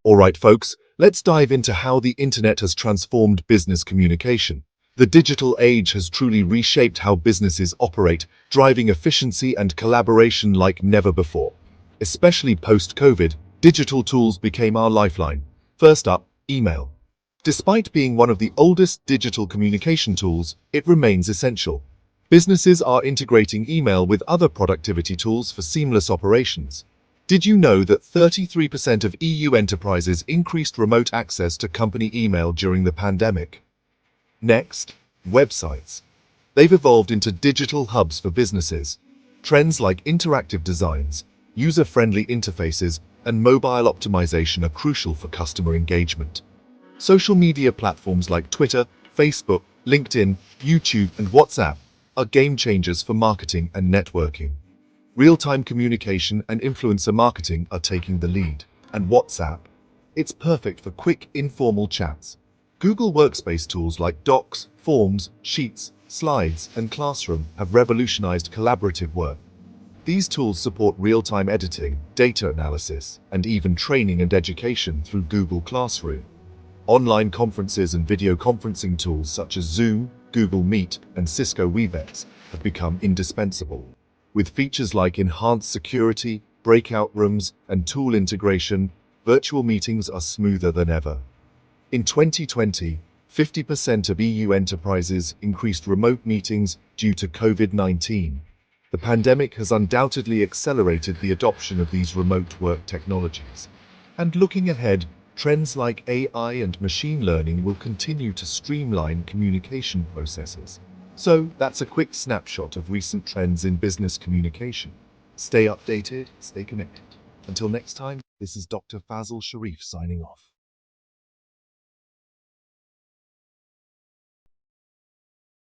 Alright folks, let's dive into how the internet has transformed business communication. The digital age has truly reshaped how businesses operate, driving efficiency and collaboration like never before. Especially post-COVID, digital tools became our lifeline. First up, email. Despite being one of the oldest digital communication tools, it remains essential. Businesses are integrating email with other productivity tools for seamless operations. Did you know that 33% of EU enterprises increased remote access to company email during the pandemic? Next, websites. They've evolved into digital hubs for businesses. Trends like interactive designs, user-friendly interfaces, and mobile optimization are crucial for customer engagement. Social media platforms like Twitter, Facebook, LinkedIn, YouTube, and WhatsApp are game changers for marketing and networking. Real-time communication and influencer marketing are taking the lead. And WhatsApp? It's perfect for quick, informal chats. Google Workspace tools like Docs, Forms, Sheets, Slides, and Classroom have revolutionized collaborative work. These tools support real-time editing, data analysis, and even training and education through Google Classroom. Online conferences and video conferencing tools such as Zoom, Google Meet, and Cisco Webex have become indispensable. With features like enhanced security, breakout rooms, and tool integration, virtual meetings are smoother than ever. In 2020, 50% of EU enterprises increased remote meetings due to COVID-19. The pandemic has undoubtedly accelerated the adoption of these remote work technologies. And looking ahead, trends like AI and machine learning will continue to streamline communication processes. So that's a quick snapshot of recent trends in business communication. Stay updated, stay connected. Until next time, this is Dr. Fazil Sharif signing off.